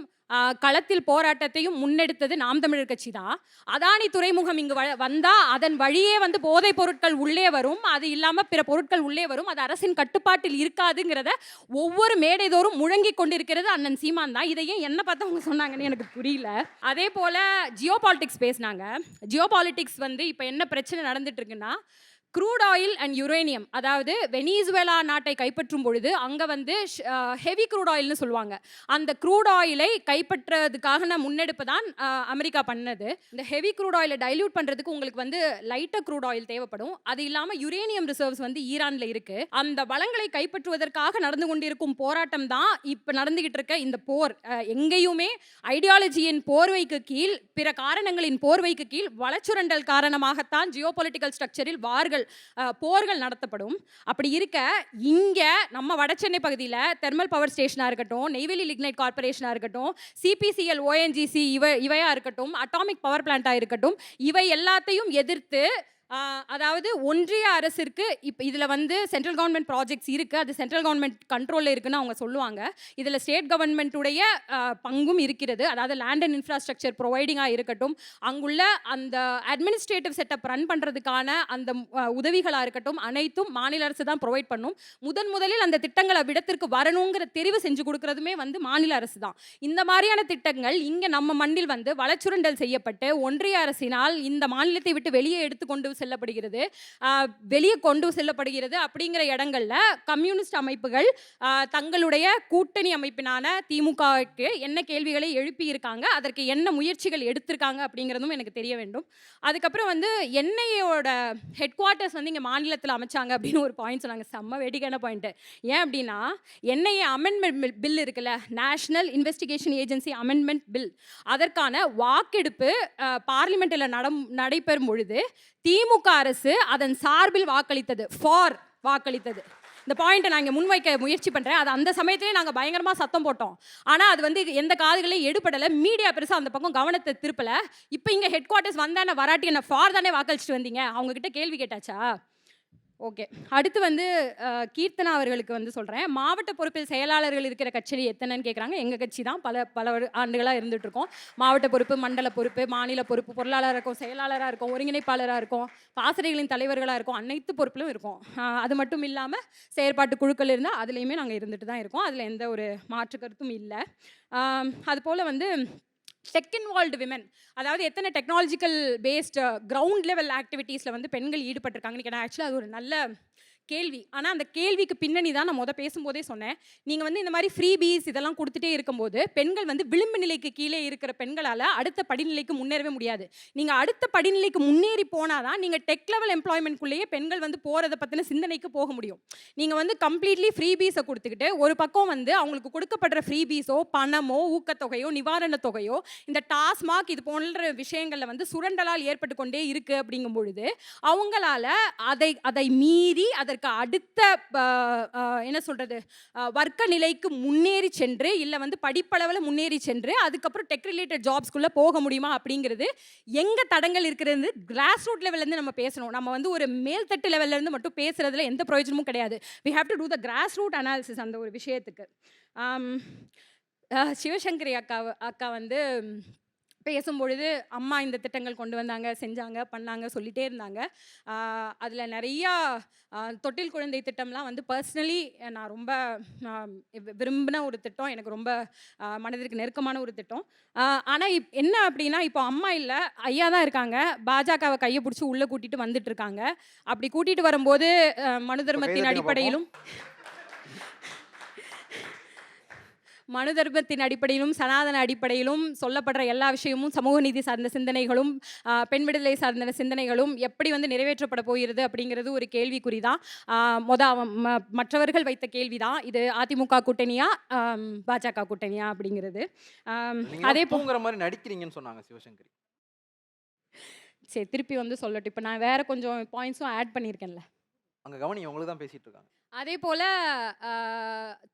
களத்தில் போராட்டத்தையும் முன்னெடுத்தது நாம் தமிழர் கட்சி தான். அதானி துறைமுகம் இங்கு வந்தா அதன் வழியே போதைப் பொருட்கள் உள்ளே வரும், அது இல்லாம பிற பொருட்கள் உள்ளே வரும், அது அரசின் கட்டுப்பாட்டில் இருக்காதுங்கிறத ஒவ்வொரு மேடைதோறும் முழங்கி கொண்டிருக்கிறது அண்ணன் சீமான் தான். இதையே என்ன பார்த்து அவங்க சொன்னாங்கன்னு எனக்கு புரியல. அதே போல ஜியோ பாலிட்டிக்ஸ் பேசினாங்க. ஜியோ பாலிட்டிக்ஸ் இப்ப என்ன பிரச்சனை நடந்துட்டு இருக்குன்னா, க்ரூட் ஆயில் அண்ட் யுரேனியம், அதாவது வெனிசுவேலா நாட்டை கைப்பற்றும் பொழுது அங்கே ஹெவி க்ரூட் ஆயில்னு சொல்லுவாங்க. அந்த க்ரூட் ஆயிலை கைப்பற்றுறதுக்காக முன்னெடுப்பு தான் அமெரிக்கா பண்ணது. இந்த ஹெவி க்ரூட் ஆயிலை டைல்யூட் பண்ணுறதுக்கு உங்களுக்கு லைட்டர் க்ரூட் ஆயில் தேவைப்படும். அது இல்லாமல் யுரேனியம் ரிசர்வ்ஸ் ஈரானில் இருக்குது. அந்த வளங்களை கைப்பற்றுவதற்காக நடந்து கொண்டிருக்கும் போராட்டம் தான் இப்போ நடந்துகிட்டு இருக்க இந்த போர். எங்கேயுமே ஐடியாலஜியின் போர்வைக்கு கீழ், பிற காரணங்களின் போர்வைக்கு கீழ், வளச்சுரண்டல் காரணமாகத்தான் ஜியோ பொலிட்டிக்கல் ஸ்ட்ரக்சரில் போர்கள் நடத்தப்படும். அப்படி இருக்க இங்க நம்ம வடசென்னை பகுதியில் தெர்மல் பவர் ஸ்டேஷனா இருக்கட்டும், நெய்வேலி லிக்னைட் கார்பரேஷனா இருக்கட்டும், சிபிசிஎல், ஓஎன்ஜிசி இவையா இருக்கட்டும், அட்டாமிக் பவர் பிளான்ட்டா இருக்கட்டும், இவை எல்லாத்தையும் எதிர்த்து அதாவது ஒன்றிய அரசிற்கு இப்போ இதில் வந்து சென்ட்ரல் கவர்மெண்ட் ப்ராஜெக்ட்ஸ் இருக்குது, அது சென்ட்ரல் கவர்மெண்ட் கண்ட்ரோலில் இருக்குன்னு அவங்க சொல்லுவாங்க. இதில் ஸ்டேட் கவர்மெண்ட்டுடைய பங்கும் இருக்கிறது. அதாவது லேண்ட் அண்ட் இன்ஃப்ராஸ்ட்ரக்சர் ப்ரொவைடிங்காக இருக்கட்டும், அங்குள்ள அந்த அட்மினிஸ்ட்ரேட்டிவ் செட்டப் ரன் பண்ணுறதுக்கான அந்த உதவிகளாக இருக்கட்டும், அனைத்தும் மாநில அரசு தான் ப்ரொவைட் பண்ணும். முதலில் அந்த திட்டங்களை விடத்திற்கு வரணுங்கிற தெரிவு செஞ்சு கொடுக்கறதுமே வந்து மாநில அரசு தான். இந்த மாதிரியான திட்டங்கள் இங்கே நம்ம மண்ணில் வந்து வளச்சுரண்டல் செய்யப்பட்டு ஒன்றிய அரசினால் இந்த மாநிலத்தை விட்டு வெளியே எடுத்துக்கொண்டு செல்லப்படுகிறது, வெளியே கொண்டு செல்லப்படுகிறது. அப்படிங்கிற இடங்கள்ல கம்யூனிஸ்ட் அமைப்புகள் தங்களுடைய கூட்டணி அமைப்பினான திமுகவுக்கு என்ன கேள்விகளை எழுப்பி இருக்காங்க, அதற்கு என்ன முயற்சிகள் எடுத்திருக்காங்க அப்படிங்கிறதும் எனக்கு தெரிய வேண்டும். அதுக்கப்புறம் வந்து என்ஐஏயோட ஹெட் குவார்ட்டர்ஸ் வந்து இங்கே மாநிலத்தில் அமைச்சாங்க அப்படின்னு ஒரு பாயிண்ட் சொன்னாங்க. செம்ம வேடிக்கையான பாயிண்ட்டு. ஏன் அப்படின்னா என்ஐஏ அமெண்ட்மெண்ட் பில் இருக்குல்ல, national investigation agency amendment bill, அதற்கான வாக்கெடுப்பு பார்லிமெண்ட்டில் நடைபெறும் பொழுது திமுக அரசு அதன் சார்பில் வாக்களித்தது. இந்த பாயிண்ட்டை நான் இங்கே முன்வைக்க முயற்சி பண்ணுறேன். அது அந்த சமயத்திலே நாங்கள் பயங்கரமாக சத்தம் போட்டோம். ஆனால் அது வந்து எந்த காதுகளையும் எடுபடலை. மீடியா பெருசாக அந்த பக்கம் கவனத்தை திருப்பலை. இப்போ இங்கே ஹெட் குவார்ட்டர்ஸ் வந்தானே வராட்டி என்ன ஃபார் தானே வாக்களிச்சுட்டு வந்தீங்க, அவங்கக்கிட்ட கேள்வி கேட்டாச்சா? ஓகே. அடுத்து வந்து கீர்த்தனா அவர்களுக்கு வந்து சொல்கிறேன். மாவட்ட பொறுப்பில் செயலாளர்கள் இருக்கிற கட்சி எத்தனைன்னு கேட்குறாங்க. எங்கள் கட்சி தான் பல ஆண்டுகளாக இருந்துகிட்ருக்கோம். மாவட்ட பொறுப்பு, மண்டல பொறுப்பு, மாநில பொறுப்பு, பொருளாளராக இருக்கும், செயலாளராக இருக்கும், ஒருங்கிணைப்பாளராக இருக்கும், ஆசிரியர்களின் தலைவர்களாக இருக்கும், அனைத்து பொறுப்பிலும் இருக்கும். அது மட்டும் இல்லாமல் செயற்பாட்டு குழுக்கள் இருந்தால் அதுலேயுமே நாங்கள் இருந்துட்டு தான் இருக்கோம். அதில் எந்த ஒரு மாற்று கருத்தும் இல்லை. அதுபோல் வந்து டெக் இன்வால்வ்டு விமன், அதாவது எத்தனை டெக்னாலஜிக்கல் பேஸ்டு கிரவுண்ட் லெவல் ஆக்டிவிட்டீஸில் வந்து பெண்கள் ஈடுபட்டிருக்காங்கன்னு கேட்டால் ஆக்சுவலாக அது ஒரு நல்ல கேள்வி. ஆனால் அந்த கேள்விக்கு பின்னணி தான் நான் பேசும்போதே சொன்னேன். நீங்கள் வந்து இந்த மாதிரி ஃப்ரீபீஸ் இதெல்லாம் கொடுத்துட்டே இருக்கும்போது பெண்கள் வந்து விளிம்பு நிலைக்கு கீழே இருக்கிற பெண்களால் அடுத்த படிநிலைக்கு முன்னேறவே முடியாது. நீங்கள் அடுத்த படிநிலைக்கு முன்னேறி போனால் தான் நீங்கள் டெக் லெவல் எம்ப்ளாய்மெண்ட்குள்ளேயே பெண்கள் வந்து போகிறத பற்றின சிந்தனைக்கு போக முடியும். நீங்கள் வந்து கம்ப்ளீட்லி ஃப்ரீபீஸை கொடுத்துக்கிட்டு ஒரு பக்கம் வந்து அவங்களுக்கு கொடுக்கப்படுற ஃப்ரீபீஸோ, பணமோ, ஊக்கத்தொகையோ, நிவாரண தொகையோ, இந்த டாஸ்மாக் இது போன்ற விஷயங்களில் வந்து சுரண்டலால் ஏற்பட்டு கொண்டே இருக்குது. அப்படிங்கும் பொழுது அவங்களால அதை மீறி அதற்கு அடுத்த என்ன சொல்றது வர்க்க நிலைக்கு முன்னேறி சென்று, இல்லை வந்து படிப்பளவில் முன்னேறி சென்று அதுக்கப்புறம் டெக் ரிலேட்டட் ஜாப்ஸ்குள்ளே போக முடியுமா அப்படிங்கிறது எங்கே தடங்கள் இருக்கிறது. கிராஸ் ரூட் லெவல்லேருந்து நம்ம பேசணும். நம்ம வந்து ஒரு மேல்தட்டு லெவல்லேருந்து மட்டும் பேசுகிறதுல எந்த பிரயோஜனமும் கிடையாது. We have to do the grass root analysis அந்த ஒரு விஷயத்துக்கு. சிவசங்கரி அக்கா வந்து பேசும்பொழுது அம்மா இந்த திட்டங்கள் கொண்டு வந்தாங்க, செஞ்சாங்க, பண்ணாங்க சொல்லிகிட்டே இருந்தாங்க. அதில் நிறையா தொட்டில் குழந்தை திட்டம்லாம் வந்து பர்சனலி நான் ரொம்ப விரும்பின ஒரு திட்டம், எனக்கு ரொம்ப மனதிற்கு நெருக்கமான ஒரு திட்டம். ஆனால் என்ன அப்படின்னா இப்போ அம்மா இல்லை, ஐயா தான் இருக்காங்க. பாஜகவை கையை பிடிச்சி உள்ளே கூட்டிகிட்டு வந்துட்டு இருக்காங்க. அப்படி கூட்டிகிட்டு வரும்போது மனு தர்மத்தின் அடிப்படையிலும் சனாதன அடிப்படையிலும் சொல்லப்படுற எல்லா விஷயமும் சமூக நீதி சார்ந்த சிந்தனைகளும் பெண் விடுதலை சார்ந்த சிந்தனைகளும் எப்படி வந்து நிறைவேற்றப்பட போகிறது அப்படிங்கிறது ஒரு கேள்விக்குறி தான். மற்றவர்கள் வைத்த கேள்வி தான் இது, அதிமுக கூட்டணியா பாஜக கூட்டணியா அப்படிங்கிறது. அதே போங்கிற மாதிரி நடிக்கிறீங்கன்னு சொன்னாங்க சிவசங்கரி. சரி, திருப்பி வந்து சொல்லட்டும். இப்போ நான் வேற கொஞ்சம் பாயிண்ட்ஸும் ஆட் பண்ணியிருக்கேன்ல, அங்கே கவனி உங்களுக்கு தான் பேசிட்டு இருக்காங்க. அதே போல்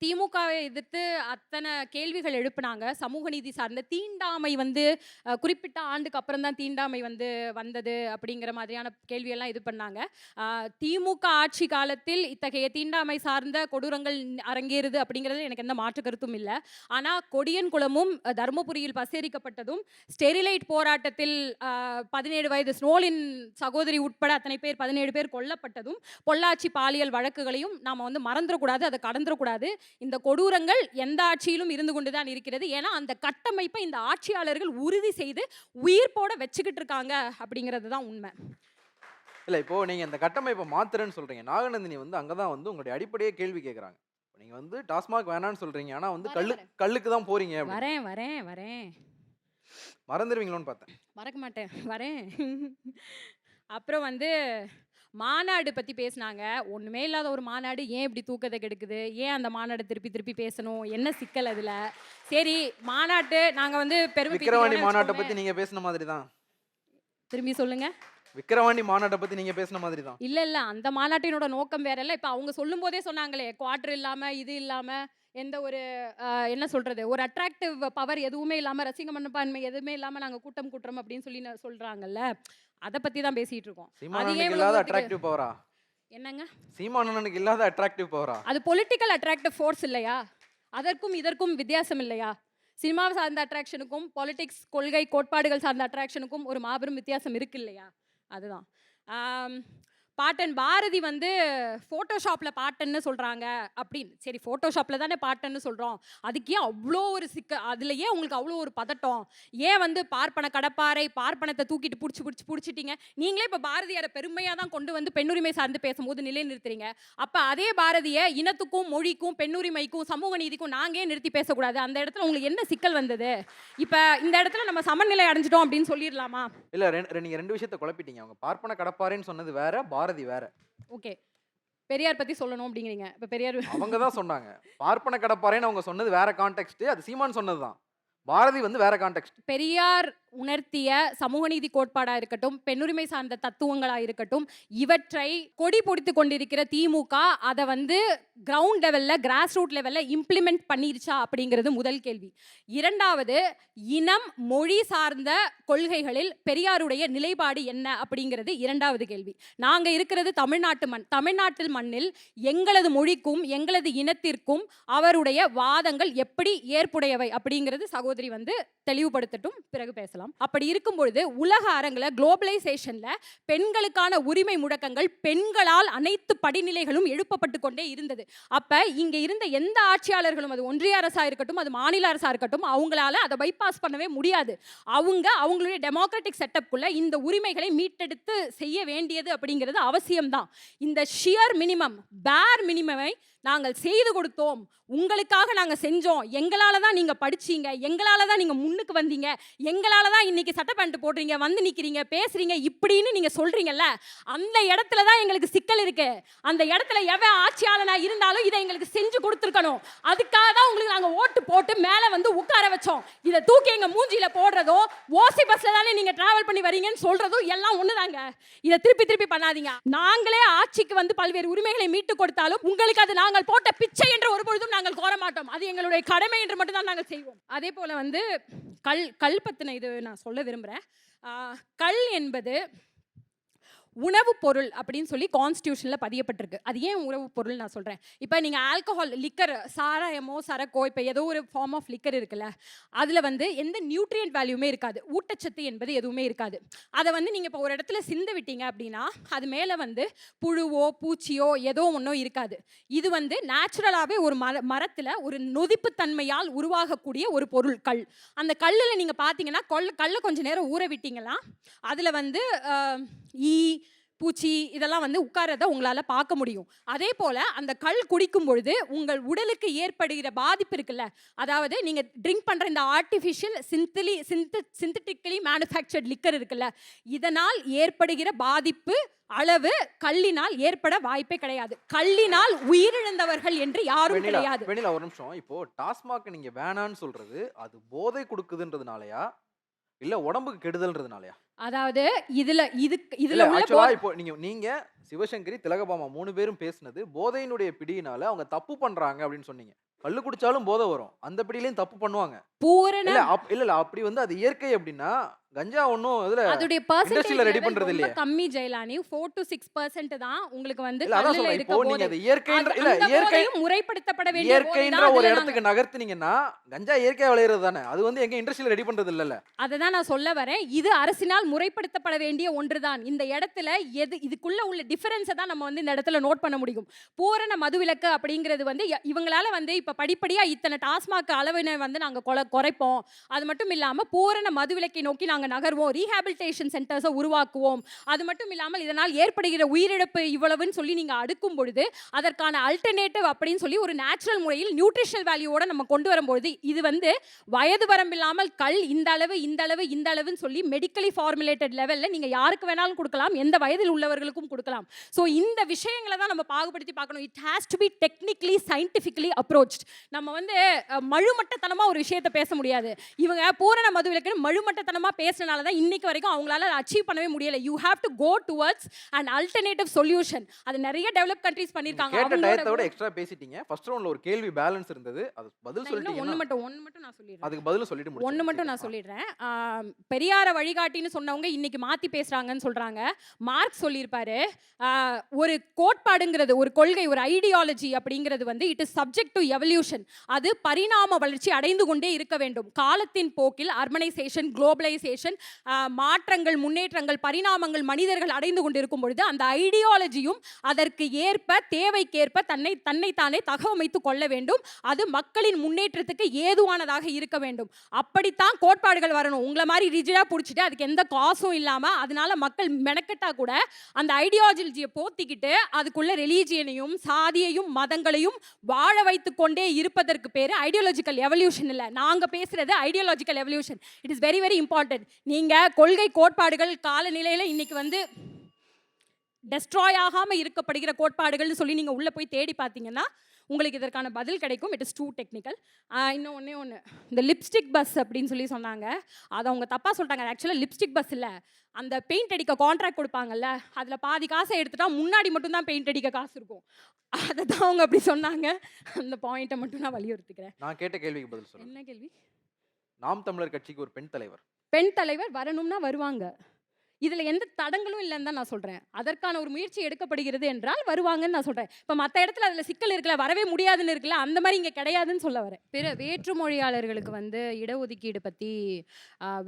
திமுகவை எதிர்த்து அத்தனை கேள்விகள் எழுப்பினாங்க. சமூக நீதி சார்ந்த தீண்டாமை வந்து குறிப்பிட்ட ஆண்டுக்கு அப்புறம் தான் தீண்டாமை வந்து வந்தது அப்படிங்கிற மாதிரியான கேள்வியெல்லாம் இது பண்ணாங்க. திமுக ஆட்சி காலத்தில் இத்தகைய தீண்டாமை சார்ந்த கொடூரங்கள் அரங்கேறுது அப்படிங்கிறது எனக்கு எந்த மாற்று கருத்தும் இல்லை. ஆனால் கொடியன் குளமும் தருமபுரியில் பசேரிக்கப்பட்டதும், ஸ்டெரிலைட் போராட்டத்தில் 17 வயது ஸ்னோலின் சகோதரி உட்பட அத்தனை பேர் 17 பேர் கொல்லப்பட்டதும், பொள்ளாச்சி பாலியல் வழக்குகளையும் நாம் வந்து மறந்துடக்கூடாது, அதை கடந்துடக்கூடாது. இந்த கொடூரங்கள் எந்த ஆட்சியிலும் இருந்து கொண்டு தான் இருக்கிறது. ஏன்னா அந்த கட்டமைப்பை இந்த ஆட்சியாளர்கள் உறுதி செய்து உயிர் போட வச்சுக்கிட்டு இருக்காங்க அப்படிங்கிறது தான் உண்மை. இல்லை, இப்போ நீங்கள் இந்த கட்டமைப்பை மாத்துறேன்னு சொல்கிறீங்க. நாகநந்தினி வந்து அங்கே தான் வந்து உங்களுடைய அடிப்படையே கேள்வி கேட்குறாங்க. நீங்கள் வந்து டாஸ்மாக் வேணான்னு சொல்கிறீங்க, ஆனால் வந்து கல்லுக்கு தான் போகிறீங்க. வரேன் மறந்துடுவீங்களோன்னு பார்த்தேன். மறக்க மாட்டேன், வரேன். அப்புறம் வந்து மாநாடு பற்றி பேசினாங்க. ஒன்றுமே இல்லாத ஒரு மாநாடு ஏன் இப்படி தூக்கத்தை கெடுக்குது, ஏன் அந்த மாநாடு திருப்பி பேசணும், என்ன சிக்கல் அதில்? சரி, மாநாட்டு நாங்கள் வந்து விக்கிரவாண்டி மாநாட்டை பற்றி நீங்கள் பேசின மாதிரி தான். திரும்பி சொல்லுங்க. விக்கிரவாண்டி மாநாட்டை பற்றி நீங்கள் பேசின மாதிரி தான். இல்லை, அந்த மாநாட்டினோட நோக்கம் வேற இல்லை. இப்போ அவங்க சொல்லும் போதே சொன்னாங்களே, குவார்டர் இல்லாமல் இது இல்லாமல் எந்த ஒரு என்ன சொல்கிறது, ஒரு அட்ராக்டிவ் பவர் எதுவுமே இல்லாமல், ரசிக மனப்பான்மை எதுவுமே இல்லாமல் நாங்கள் கூட்டம் கூட்டுறோம் அப்படின்னு சொல்லி சொல்கிறாங்கல்ல. அதை பத்தி தான் பேசிட்டு இருக்கோம். அது ஏன் சீமானனுக்கு இவ்வளவு இல்லாத தூரத்துக்கு- அட்ராக்டிவ் பவரா? என்னங்க சீமானனுக்கு இல்லாத அட்ராக்டிவ் பவரா? அது பொலிட்டிக்கல் அட்ராக்டிவ் ஃபோர்ஸ் இல்லையா? அதற்கும் இதற்கும் வித்தியாசம் இல்லையா? சினிமாவை சார்ந்த அட்ராக்ஷனுக்கும் பாலிடிக்ஸ் கொள்கை கோட்பாடுகள் சார்ந்த அட்ராக்ஷனுக்கும் ஒரு மாபெரும் வித்தியாசம் இருக்கு இல்லையா? அதுதான். பாட்டன் பாரதி வந்து ஃபோட்டோஷாப்பில் பாட்டன்னு சொல்கிறாங்க அப்படின்னு. சரி, ஃபோட்டோஷாப்பில் தானே பாட்டன்னு சொல்கிறோம், அதுக்கு ஏன் அவ்வளோ ஒரு அதில் ஏன் உங்களுக்கு அவ்வளோ ஒரு பதட்டம்? ஏன் வந்து பார்ப்பன கடப்பாரை பார்ப்பனத்தை தூக்கிட்டு பிடிச்சிட்டீங்க? நீங்களே இப்போ பாரதியாரை பெருமையாக தான் கொண்டு வந்து பெண்ணுரிமை சார்ந்து பேசும்போது நிலைநிறுத்துறீங்க. அப்போ அதே பாரதியை இனத்துக்கும் மொழிக்கும் பெண்ணுரிமைக்கும் சமூக நீதிக்கும் நாங்கள் ஏன் நிறுத்தி பேசக்கூடாது? அந்த இடத்துல உங்களுக்கு என்ன சிக்கல் வந்தது? இப்போ இந்த இடத்துல நம்ம சமநிலை அடைஞ்சிட்டோம் அப்படின்னு சொல்லிடலாமா? இல்ல, நீங்க ரெண்டு விஷயத்தை குழப்பிட்டீங்க. அவங்க பார்ப்பன கடப்பாறைன்னு சொன்னது வேற, பாரதி வேற. ஓகே, பெரியார் பத்தி சொல்லணும் அப்படிங்கிறீங்க. இப்போ பெரியார் அவங்க தான் சொன்னாங்க. பார்ப்பன கடப்பாறைன்னு அவங்க சொன்னது வேற கான்டெக்ஸ்ட், அது சீமான் சொன்னதுதான். பாரதி வந்து வேற கான்டெக்ஸ்ட். பெரியார் உணர்த்திய சமூக நீதி கோட்பாடா இருக்கட்டும், பெண்ணுரிமை சார்ந்த தத்துவங்களா இருக்கட்டும், இவற்றை கொடி பிடித்து கொண்டிருக்கிற திமுக அதை வந்து கிரவுண்ட் லெவல்ல கிராஸ் ரூட் லெவல்ல இம்ப்ளிமெண்ட் பண்ணிருச்சா அப்படிங்கிறது முதல் கேள்வி. இரண்டாவது, இனம் மொழி சார்ந்த கொள்கைகளில் பெரியாருடைய நிலைப்பாடு என்ன அப்படிங்கிறது இரண்டாவது கேள்வி. நாங்க இருக்கிறது தமிழ்நாட்டு மண்ணில் எங்களது மொழிக்கும் எங்களது இனத்திற்கும் அவருடைய வாதங்கள் எப்படி ஏற்புடையவை அப்படிங்கிறது சகோதரி வந்து தெளிவுபடுத்தட்டும், பிறகு பேசலாம். அப்படி இருக்கும் பொழுது உலக அரங்குல குளோபலைசேஷன்ல பெண்களுக்கான உரிமை முழக்கங்கள் பெண்களால் அனைத்து படிநிலைகளும் எழுப்பப்பட்டு கொண்டே இருந்தது. அப்ப இங்க இருந்த எந்த ஆட்சியாளர்களும், அது ஒன்றிய அரசா இருக்கட்டும், அது மாநில அரசா இருக்கட்டும், அவங்களால அதை பைபாஸ் பண்ணவே முடியாது. அவங்களுடைய டெமோக்ராட்டிக் செட்டப்குள்ள இந்த உரிமைகளை மீட்டெடுத்து செய்ய வேண்டியது அப்படிங்கிறது அவசியம்தான். இந்த ஷியர் மினிமம், பேர் மினிமமை நாங்கள் செய்து கொடுத்தோம், உங்களுக்காக நாங்க செஞ்சோம், எங்களால தான் நீங்க படிச்சீங்க, எங்களால தான் நீங்க முன்னுக்கு வந்தீங்க, எங்களால தான் இன்னைக்கு சட்டை பேண்ட் போடுறீங்க, வந்து நிக்கிறீங்க, பேசுறீங்க இப்படின்னு நீங்க சொல்றீங்கல்ல, அந்த இடத்துல தான் எங்களுக்கு சிக்கல் இருக்கு. அந்த இடத்துல எவன் ஆட்சியாளனா இருந்தாலும் இதை எங்களுக்கு செஞ்சு கொடுத்துருக்கணும். அதுக்காக தான் உங்களுக்கு நாங்க ஓட்டு போட்டு மேல வந்து உட்கார வச்சோம். இதை தூக்கி எங்க மூஞ்சியில போடுறதோ, ஓசி பஸ்ல தானே நீங்க டிராவல் பண்ணி வரீங்கன்னு சொல்றதும் எல்லாம் ஒண்ணுதாங்க. இதை திருப்பி பண்ணாதீங்க. நாங்களே ஆட்சிக்கு வந்து பல்வேறு உரிமைகளை மீட்டு கொடுத்தாலும் உங்களுக்கு அது நாங்கள் போட்ட பிச்சை என்று ஒரு பொழுதும் நாங்கள் கோர மாட்டோம். அது எங்களுடைய கடமை என்று மட்டும் தான் நாங்கள் செய்வோம். அதே போல வந்து கல் பத்தின இது நான் சொல்ல விரும்புறேன். கல் என்பது உணவு பொருள் அப்படின்னு சொல்லி கான்ஸ்டியூஷன்ல பதியப்பட்டிருக்கு. அது ஏன் உணவு பொருள் நான் சொல்றேன்? இப்போ நீங்க ஆல்கஹால், லிக்கர், சாராயமோ சரக்கோ, இப்போ ஏதோ ஒரு ஃபார்ம் ஆஃப் லிக்கர் இருக்குல்ல, அதுல வந்து எந்த நியூட்ரியன்ட் வேல்யூமே இருக்காது, ஊட்டச்சத்து என்பது எதுவுமே இருக்காது. அதை வந்து நீங்க இப்போ ஒரு இடத்துல சிந்த விட்டீங்க அப்படின்னா அது மேல வந்து புழுவோ பூச்சியோ ஏதோ ஒன்றோ இருக்காது. இது வந்து நேச்சுரலாகவே ஒரு மரத்துல ஒரு நொதிப்பு தன்மையால் உருவாகக்கூடிய ஒரு பொருள் கல். அந்த கல்லில் நீங்க பார்த்தீங்கன்னா கல்லை கொஞ்சம் நேரம் ஊற விட்டீங்கன்னா அதுல வந்து ஈ, பூச்சி இதெல்லாம் வந்து உட்காரத உங்களால பார்க்க முடியும். அதே போல அந்த கல் குடிக்கும் பொழுது உங்கள் உடலுக்கு ஏற்படுகிற பாதிப்பு இருக்குல்ல, அதாவது நீங்க ட்ரிங்க் பண்ற இந்த ஆர்டிஃபிஷியல் சிந்தட்டிக்கலி மேனுஃபேக்சர்ட் லிக்கர் இருக்குல்ல, இதனால் ஏற்படுகிற பாதிப்பு அளவு கல்லினால் ஏற்பட வாய்ப்பே கிடையாது. கல்லினால் உயிரிழந்தவர்கள் என்று யாரும் கிடையாது. வெண்ணிலா, ஒரு நிமிஷம். இப்போ டாஸ்மாக் நீங்க வேணான்னு சொல்றது அது போதை கொடுக்குதுன்றதுனாலயா இல்ல உடம்புக்கு கெடுதல்ன்றதுனாலயா? அதாவது இதுல ஆக்சுவலா இப்போ நீங்க சிவசங்கரி, திலகபாமா 3 பேரும் பேசுனது போதையினுடைய பிடியினால அவங்க தப்பு பண்றாங்க அப்படின்னு சொன்னீங்க. கள்ளு குடிச்சாலும் போதை வரும், அந்த பிடியிலையும் தப்பு பண்ணுவாங்க. பூரண இல்ல அப்படி வந்து அது இயற்கை அப்படின்னா கஞ்சா ஒண்ணும் இதுல அதுடைய இண்டஸ்ட்ரியில ரெடி பண்றது இல்லையா? கம்மி ஜெயலானி 4 to 6% தான் உங்களுக்கு வந்து கல்லுல இருக்க போது. நீங்க அது இயற்கைன்ற இல்ல இயற்கை முறைப்படுத்தப்பட வேண்டிய இயற்கைன்ற ஒரு இடத்துக்கு நகர்த்தினீங்கன்னா கஞ்சா இயற்கையா விளையிறது தானே, அது வந்து எங்க இண்டஸ்ட்ரியில ரெடி பண்றது இல்லல்ல. அததான் நான் சொல்ல வரேன். இது அரசினால் முறைப்படுத்தப்பட வேண்டிய ஒன்றுதான். இந்த இடத்துல இதுக்குள்ள உள்ள டிஃபரன்ஸை தான் நம்ம வந்து இந்த இடத்துல நோட் பண்ண முடியும். பூரண மதுவிலக்கு அப்படிங்கிறது வந்து இவங்களால வந்து இப்ப படிப்படியா இத்தனை டாஸ்மாக் அளவினை வந்து நாங்க குறைப்போம், அது மட்டும் இல்லாம பூரண மதுவிலக்கை நோக்கி நாங்க நகர்வோம், ரீஹாபிலிட்டேஷன் சென்டர்ஸை உருவாக்குவோம், அது மட்டும் இல்லாமல் இதனால் ஏற்படுகிற உயிரிழப்பு இவ்வளவுன்னு சொல்லி நீங்க அடுக்கும் பொழுது அதற்கான அல்டர்னேட்டிவ் அப்படின்னு சொல்லி ஒரு நேச்சுரல் முறையில் நியூட்ரிஷனல் வேல்யூவோட நம்ம கொண்டு வரும்போது இது வந்து வயது வரம்பில்லாமல் கல் இந்த அளவுன்னு சொல்லி மெடிக்கலி ஃபார்முலேட்டட் லெவல்ல நீங்க யாருக்கு வேணாலும் கொடுக்கலாம், எந்த வயதில் உள்ளவர்களுக்கும் கொடுக்கலாம். ஸோ இந்த விஷயங்களை தான் நம்ம பாகுபடுத்தி பார்க்கணும். It has to be technically scientifically approached. நம்ம வந்து மழுமட்டத்தனமா ஒரு விஷயத்தை பேச முடியாது. இவங்க பூரண மதுவிலக்குன்னு மழுமட்டத்தனமா பேசுறதுனால தான் இன்னைக்கு வரைக்கும் அவங்களால அச்சீவ் பண்ணவே முடியல. You have to go towards an alternative solution. அது நிறைய டெவலப் கண்ட்ரீஸ் பண்ணிருக்காங்க. கேட்ட டயத்தை விட எக்ஸ்ட்ரா பேசிட்டீங்க. ஃபர்ஸ்ட் ரவுண்ட்ல ஒரு கேள்வி பேலன்ஸ் இருந்தது. அது பதில் சொல்லிட்டீங்க. ஒன்னு மட்டும் நான் சொல்லிடுறேன். அதுக்கு பதில் சொல்லிட்டு முடிச்சு. ஒன்னு மட்டும் நான் சொல்லிடுறேன். பெரியார வழிகாட்டின்னு சொன்னவங்க இன்னைக்கு மாத்தி பேசுறாங்கன்னு சொல்றாங்க. மார்க் சொல்லியிருப்பாரு, ஒரு கோட்பாடுங்கிறது, ஒரு கொள்கை, ஒரு ஐடியாலஜி அப்படிங்கிறது வந்து it is subject to evolution. அது பரிணாம வளர்ச்சி அடைந்து கொண்டே இருக்க வேண்டும். காலத்தின் போக்கில் அர்பனைசேஷன், குளோபலைசேஷன், மாற்றங்கள், முன்னேற்றங்கள், பரிணாமங்கள் மனிதர்கள் அடைந்து கொண்டிருக்கும் பொழுது அந்த ஐடியாலஜியும் அதற்கு ஏற்ப, தேவைக்கேற்ப தன்னைத்தானே தகவமைத்து கொள்ள வேண்டும். அது மக்களின் முன்னேற்றத்துக்கு ஏதுவானதாக இருக்க வேண்டும். அப்படித்தான் கோட்பாடுகள் வரணும். உங்களை மாதிரி ரிஜிடா பிடிச்சிட்டு அதுக்கு எந்த காசும் இல்லாம அதனால மக்கள் மெனக்கெட்டா கூட அந்த ஐடியாலஜியை போத்திக்கிட்டு அதுக்குள்ள ரிலீஜியனையும் சாதியையும் மதங்களையும் வாழ வைத்துக் கொண்டே இருப்பதற்கு பேரு ஐடியாலஜிக்கல் எவல்யூஷன் இல்ல. நாங்க பேசுறது ideological evolution. It is very very important. நீங்க கொள்கை கோட்பாடுகள் காலநிலையில இன்னைக்கு வந்து டெஸ்ட்ராய் ஆகாம இருக்கப்படுகிற கோட்பாடுகள்னு சொல்லி நீங்க உள்ள போய் தேடி பார்த்தீங்கன்னா உங்களுக்கு இதற்கான பதில் கிடைக்கும். It is too technical. இன்னும் ஒன்று, இந்த லிப்ஸ்டிக் பஸ் அப்படின்னு சொல்லி சொன்னாங்க. அதை அவங்க தப்பாக சொல்லிட்டாங்க. ஆக்சுவலாக லிப்ஸ்டிக் பஸ் இல்லை, அந்த பெயிண்ட் அடிக்க கான்ட்ராக்ட் கொடுப்பாங்கல்ல, அதில் பாதி காசை எடுத்துட்டா முன்னாடி மட்டும்தான் பெயிண்ட் அடிக்க காசு இருக்கும். அதை தான் அவங்க அப்படி சொன்னாங்க. அந்த பாயிண்ட்டை மட்டும் நான் வலியுறுத்திக்கிறேன். நான் கேட்ட கேள்விக்கு பதில் சொல்லுங்க. என்ன கேள்வி? நாம் தமிழர் கட்சிக்கு ஒரு பெண் தலைவர். பெண் தலைவர் வரணும்னா வருவாங்க. இதுல எந்த தடங்களும் இல்லைன்னு தான் நான் சொல்றேன். அதற்கான ஒரு முயற்சி எடுக்கப்படுகிறது என்றால் வருவாங்கன்னு நான் சொல்றேன். இப்ப மற்ற இடத்துல அதுல சிக்கல் இருக்குல்ல, வரவே முடியாதுன்னு இருக்குல்ல, அந்த மாதிரி இங்க கிடையாதுன்னு சொல்ல வரேன். பிற வேற்றுமொழியாளர்களுக்கு வந்து இடஒதுக்கீடு பத்தி,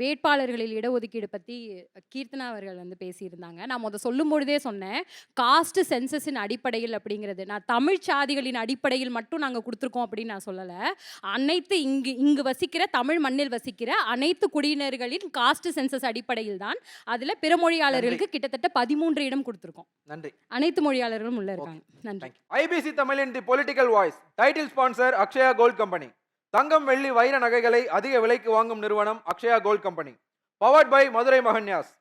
வேட்பாளர்களில் இடஒதுக்கீடு பத்தி கீர்த்தனா அவர்கள் வந்து பேசியிருந்தாங்க. நான் சொல்லும் பொழுதே சொன்னேன், காஸ்ட் சென்சஸின் அடிப்படையில் அப்படிங்கிறது நான் தமிழ் சாதிகளின் அடிப்படையில் மட்டும் நாங்கள் கொடுத்துருக்கோம் அப்படின்னு நான் சொல்லலை. அனைத்து இங்கு வசிக்கிற, தமிழ் மண்ணில் வசிக்கிற அனைத்து குடியினர்களின் காஸ்ட் சென்சஸ் அடிப்படையில் தான். அதுல பிற மொழியாளர்களுக்கு கிட்டத்தட்ட 13 இடம் கொடுத்திருக்கோம். நன்றி. அனைத்து மொழியாளர்களும் உள்ள இருக்காங்க. நன்றி. ஐபிசி தமிழின் the political voice title sponsor Akshaya gold company. தங்கம், வெள்ளி, வைர நகைகளை அதிக விலைக்கு வாங்கும் நிறுவனம் Akshaya gold company. Powered by Madurai Maganyas.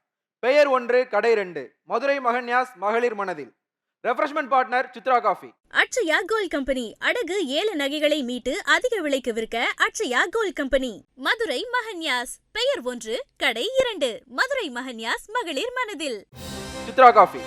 பெயர் 1 கடை 2. மதுரை மகன்யாஸ், மகளிர் மனதில். Refreshment partner Chitra coffee. Akshaya gold company அடகு 7 நகைகளை மீட்டு அதிக விலைக்கு விற்க அட்சயா கோல்ட் கம்பெனி. மதுரை மகன்யாஸ். பெயர் 1 கடை 2. மதுரை மகன்யாஸ், மகளிர் மனதில். சித்ரா காஃபி.